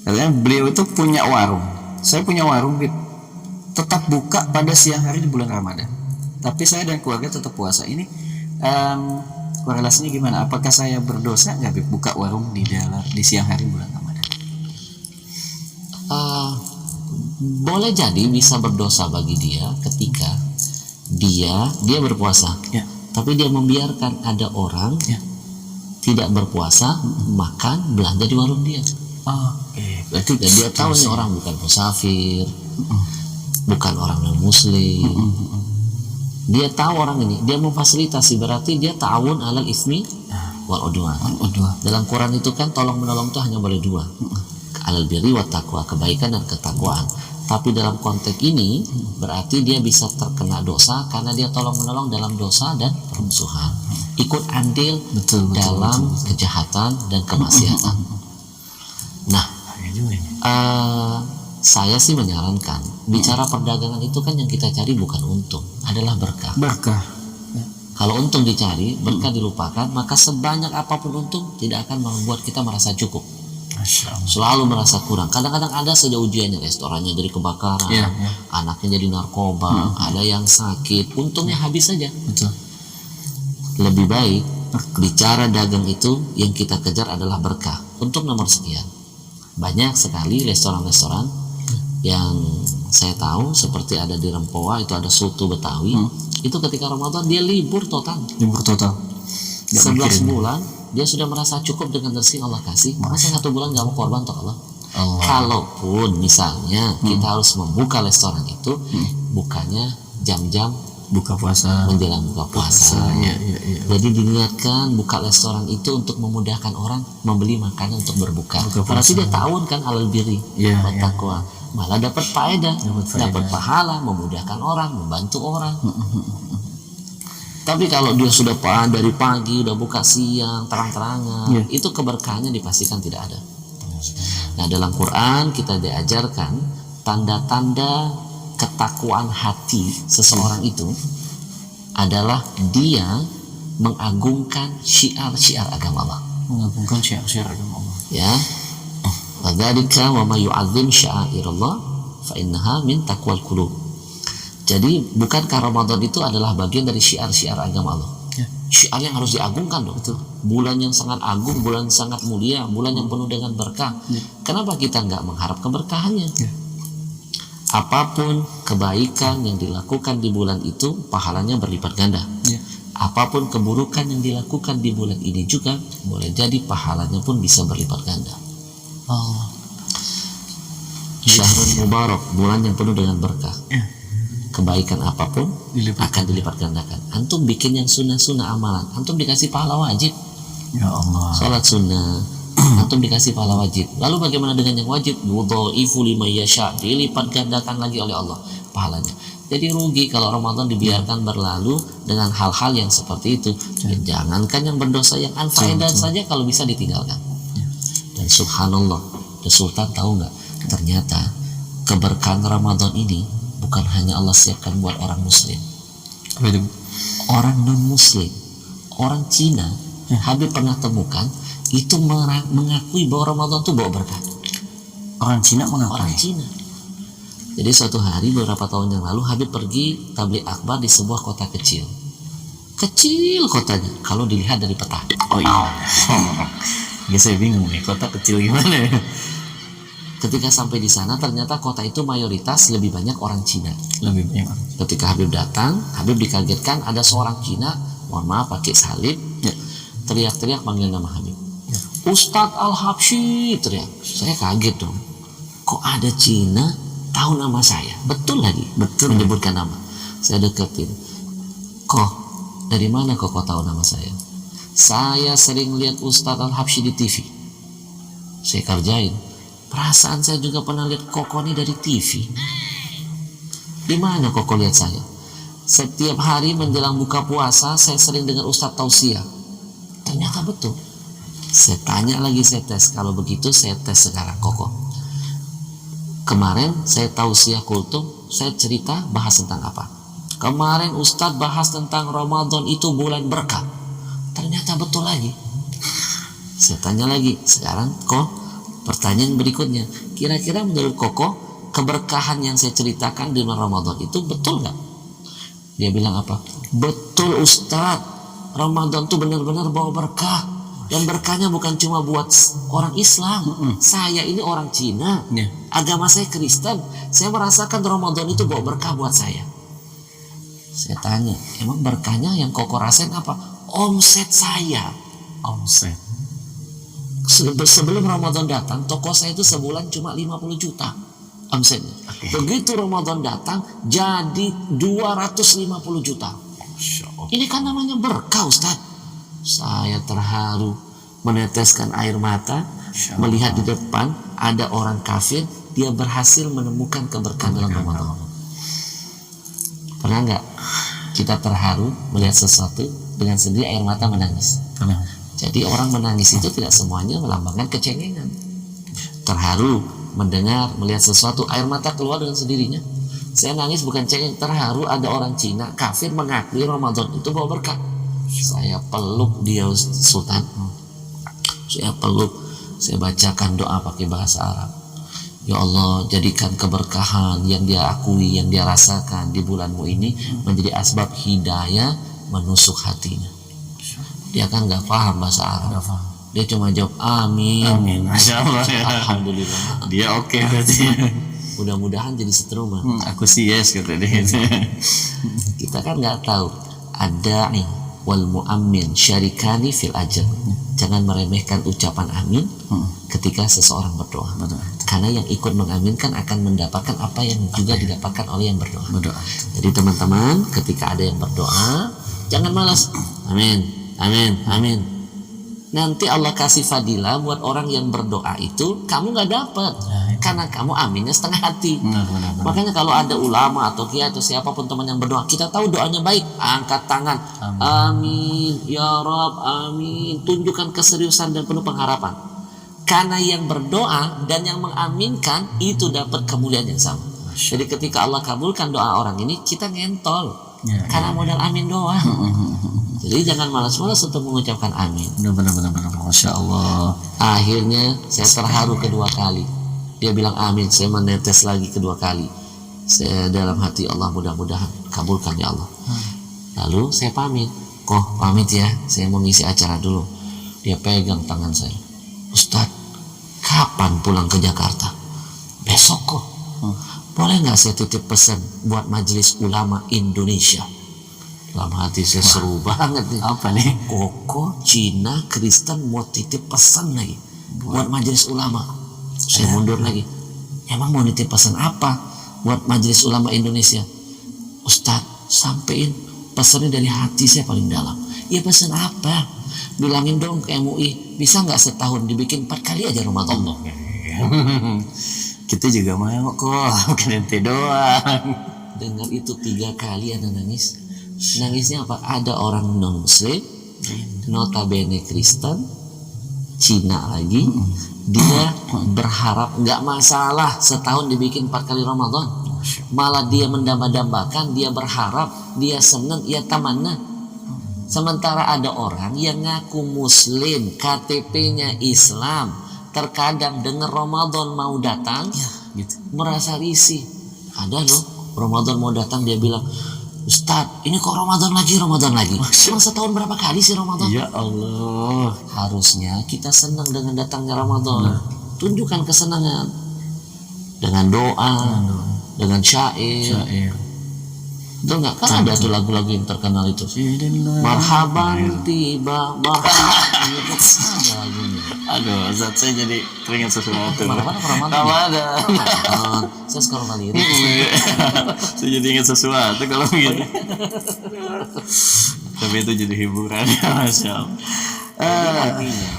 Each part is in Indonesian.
Katanya beliau itu punya warung. Saya punya warung, tetap buka pada siang hari di bulan Ramadan. Tapi saya dan keluarga tetap puasa. Ini korelasinya gimana? Apakah saya berdosa nggak buka warung di siang hari bulan Ramadan? Boleh jadi bisa berdosa bagi dia ketika dia berpuasa. Ya. Tapi dia membiarkan ada orang tidak berpuasa makan belanja di warung dia. Berarti dan dia tahu ini orang bukan musafir, bukan orang non muslim. Dia tahu orang ini, dia memfasilitasi, berarti dia ta'awun alal ismi wal udwan. Dalam Quran itu kan tolong menolong itu hanya boleh dua, alal birri wat taqwa, kebaikan dan ketakwaan. Tapi dalam konteks ini berarti dia bisa terkena dosa karena dia tolong menolong dalam dosa dan permusuhan, ikut andil dalam kejahatan dan kemaksiatan. Nah, saya sih menyarankan bicara perdagangan itu kan yang kita cari bukan untung, adalah berkah. Kalau untung dicari, berkah dilupakan, maka sebanyak apapun untung tidak akan membuat kita merasa cukup. Selalu merasa kurang. Kadang-kadang ada saja ujiannya, restorannya jadi kebakaran, anaknya jadi narkoba, ada yang sakit, untungnya habis saja. Lebih baik bicara dagang itu yang kita kejar adalah berkah. Untuk nomor sekian. Banyak sekali restoran-restoran yang saya tahu, seperti ada di Rempoa itu ada soto Betawi. Itu ketika Ramadan dia libur total. 11 bulan dia sudah merasa cukup dengan rezeki Allah kasih. Masa 1 bulan gak mau korban untuk Allah? Kalaupun misalnya kita harus membuka restoran itu, bukanya jam-jam buka puasa, menjelang buka puasa. Jadi diniatkan buka restoran itu untuk memudahkan orang membeli makanan untuk berbuka. Berarti dia tahun kan alal birri wat taqwa, malah dapat faedah, dapat pahala, memudahkan orang, membantu orang. Tapi kalau dia sudah dari pagi udah buka siang terang-terangan, itu keberkahannya dipastikan tidak ada. Nah, dalam Quran kita diajarkan tanda-tanda ketakwaan hati seseorang itu adalah dia mengagungkan syiar-syiar agama Allah. Ya. Wadzalika wa may yu'azzim sya'airallah fa innaha min taqwal qulub. Jadi bukankah Ramadan itu adalah bagian dari syiar-syiar agama Allah? Syiar yang harus diagungkan dong. Bulan yang sangat agung, bulan sangat mulia, bulan yang penuh dengan berkah. Kenapa kita nggak mengharap keberkahannya? Apapun kebaikan yang dilakukan di bulan itu, pahalanya berlipat ganda. Apapun keburukan yang dilakukan di bulan ini juga boleh jadi pahalanya pun bisa berlipat ganda. Syahrul Mubarak, bulan yang penuh dengan berkah. Kebaikan apapun akan dilipat gandakan. Antum bikin yang sunnah-sunnah amalan, antum dikasih pahala wajib. Ya Allah. Salat sunnah, antum dikasih pahala wajib. Lalu bagaimana dengan yang wajib? Yudhaifu liman yasha, dilipat gandakan lagi oleh Allah pahalanya. Jadi rugi kalau Ramadan dibiarkan berlalu dengan hal-hal yang seperti itu. Jangankan yang berdosa, yang unfaedah saja kalau bisa ditinggalkan. Dan subhanallah, Sultan tahu nggak? Ternyata keberkahan Ramadan ini bukan hanya Allah siapkan buat orang muslim. Orang non muslim, orang Cina, Habib pernah temukan itu mengakui bahwa Ramadan itu bawa berkah. Orang Cina mengakui? Orang Cina. Jadi suatu hari beberapa tahun yang lalu Habib pergi tabligh akbar di sebuah kota kecil. Kecil kotanya kalau dilihat dari peta. Ya saya bingung nih, kota kecil gimana ya? Ketika sampai di sana ternyata kota itu mayoritas lebih banyak orang Cina. Lebih banyak. Ketika Habib datang, Habib dikagetkan ada seorang Cina, mohon maaf pakai salib, teriak-teriak panggil nama Habib. Ustadz Al-Habsyi, teriak. Saya kaget dong. Kok ada Cina tahu nama saya? Betul lagi, betul menyebutkan nama. Saya deketin. Kok dari mana kok tahu nama saya? Saya sering lihat Ustadz Al-Habsyi di TV. Saya kerjain. Perasaan saya juga pernah lihat Koko ini dari TV. Di mana Koko lihat saya? Setiap hari menjelang buka puasa saya sering dengar Ustadz tausiah. Ternyata betul. Saya tanya lagi, saya tes. Kalau begitu saya tes sekarang Koko. Kemarin saya tausiah kultum, saya cerita bahas tentang apa? Kemarin Ustadz bahas tentang Ramadan itu bulan berkah. Ternyata betul lagi. Saya tanya lagi, sekarang kok Pertanyaan berikutnya, kira-kira menurut Koko, keberkahan yang saya ceritakan di bulan Ramadan itu betul nggak? Dia bilang apa? Betul Ustadz, Ramadan tuh benar-benar bawa berkah. Dan berkahnya bukan cuma buat orang Islam. Saya ini orang Cina, agama saya Kristen. Saya merasakan Ramadan itu bawa berkah buat saya. Saya tanya, emang berkahnya yang Koko rasain apa? Omset saya. Omset. Sebelum Ramadan datang, toko saya itu sebulan cuma 50 juta omsetnya. Begitu Ramadan datang, jadi 250 juta. Ini kan namanya berkah, Ustaz. Saya terharu, meneteskan air mata, melihat di depan ada orang kafir, dia berhasil menemukan keberkahan dalam Ramadan. Pernah nggak kita terharu melihat sesuatu dengan sendiri air mata menangis? Jadi orang menangis itu tidak semuanya melambangkan kecengengan. Terharu mendengar, melihat sesuatu, air mata keluar dengan sendirinya. Saya nangis bukan cengeng, terharu ada orang Cina kafir mengakui Ramadan itu bawa berkah. Saya peluk dia Sultan. Saya peluk, saya bacakan doa pakai bahasa Arab. Ya Allah, jadikan keberkahan yang dia akui, yang dia rasakan di bulanmu ini menjadi asbab hidayah menusuk hatinya. Dia kan nggak paham bahasa Arab. Dia cuma jawab amin. Amin. Masya Allah. Ya. Alhamdulillah. Dia oke berarti. Mudah-mudahan jadi seterusnya. Aku sih yes kata dia. Kita kan nggak tahu. Ada nih wal mu'ammin syarikani fil ajr. Jangan meremehkan ucapan amin ketika seseorang berdoa. Karena yang ikut mengaminkan akan mendapatkan apa yang juga didapatkan oleh yang berdoa. Jadi teman-teman, ketika ada yang berdoa, jangan malas. Amin. Amin, amin. Nanti Allah kasih fadilah buat orang yang berdoa itu, kamu nggak dapat karena kamu aminnya setengah hati. Benar. Makanya kalau ada ulama atau kiai atau siapapun teman yang berdoa, kita tahu doanya baik, angkat tangan, amin, ya Rob, amin. Tunjukkan keseriusan dan penuh pengharapan. Karena yang berdoa dan yang mengaminkan itu dapat kemuliaan yang sama. Jadi ketika Allah kabulkan doa orang ini, kita ngentol karena modal amin doang. Jadi jangan malas-malas untuk mengucapkan amin. Benar. Masya Allah. Akhirnya saya terharu kedua kali. Dia bilang amin, saya menetes lagi kedua kali. Saya dalam hati, Allah mudah-mudahan kabulkan ya Allah. Lalu saya pamit. Kok pamit ya, saya mau ngisi acara dulu. Dia pegang tangan saya. Ustadz, kapan pulang ke Jakarta? Besok kok. Boleh nggak saya titip pesan buat Majelis Ulama Indonesia? Dalam hati saya seru banget nih. Apa nih? Koko Cina Kristen mau titip pesan lagi buat Majelis Ulama. Saya mundur lagi. Emang mau nitip pesan apa buat Majelis Ulama Indonesia? Ustadz, sampein pesannya dari hati saya paling dalam. Ya pesan apa? Bilangin dong ke MUI, bisa nggak setahun dibikin 4 kali aja Ramadan? Kita juga mau kok, bukan ente doang. Dengar itu 3 kali Anda nangis. Nangisnya apa? Ada orang non muslim, notabene Kristen, Cina lagi, dia berharap nggak masalah setahun dibikin 4 kali Ramadan, malah dia mendamba-dambakan, dia berharap, dia senang, ia tamanna. Sementara ada orang yang ngaku muslim, KTP-nya Islam, terkadang dengar Ramadan mau datang, merasa risih. Ada loh, Ramadan mau datang dia bilang, Ustadz, ini kok Ramadan lagi? Cuma setahun berapa kali sih Ramadan? Ya Allah. Harusnya kita senang dengan datangnya Ramadan. Tunjukkan kesenangan dengan doa, dengan syair. Betul nggak? Kan ada tuh lagu-lagu yang terkenal itu. Marhaban tiba, marhaban. Ada lagunya. Aduh, Zat, saya jadi teringat sesuatu. Ramadan. Saya sekarang kali ini. Saya jadi ingat sesuatu kalau begini. Tapi itu jadi hiburan, Masya Allah. Artinya,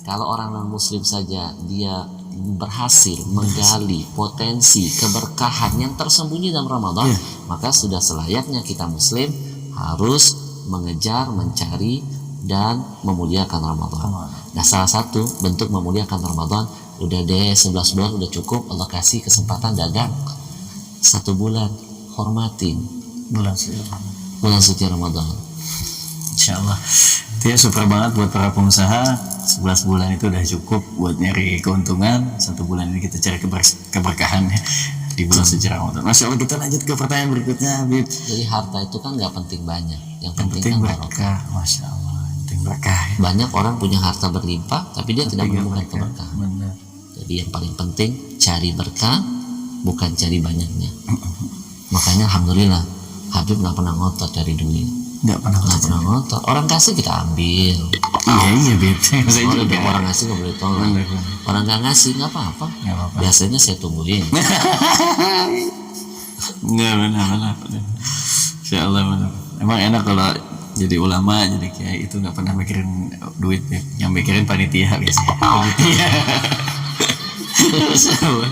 kalau orang non muslim saja dia berhasil menggali potensi keberkahan yang tersembunyi dalam Ramadan, maka sudah selayaknya kita muslim harus mengejar, mencari dan memuliakan Ramadan. Nah, salah satu bentuk memuliakan Ramadan, udah deh 11 bulan udah cukup, Allah kasih kesempatan dagang 1 bulan, hormatin bulan suci Ramadan. Insya Allah. Itu ya super banget buat para pengusaha. 11 bulan itu udah cukup buat nyari keuntungan. 1 bulan ini kita cari keberkahan ya di bulan suci Ramadan. Masya Allah, kita lanjut ke pertanyaan berikutnya, Habib. Jadi harta itu kan nggak penting banyak, yang penting Penting kan berkah, barokah. Masya Allah, penting berkah ya. Banyak orang punya harta berlimpah tapi dia tidak Penting menemukan berkah. keberkahan. Benar. Jadi yang paling penting cari berkah, bukan cari banyaknya. Makanya alhamdulillah Habib nggak pernah ngotot cari duit, Nggak pernah nggak pernah ngotot. Orang kasih kita ambil, Iya Bib. Saya orang, juga. orang ngasih nggak boleh tolak. Benar, benar. Orang nggak ngasih nggak apa-apa. Nggak apa-apa. Biasanya saya tungguin. Nggak, benar. Insya Allah benar. Emang enak kalau jadi ulama, jadi kiai itu nggak pernah mikirin duit ya. Yang mikirin panitia biasanya. Iya. Insya Allah.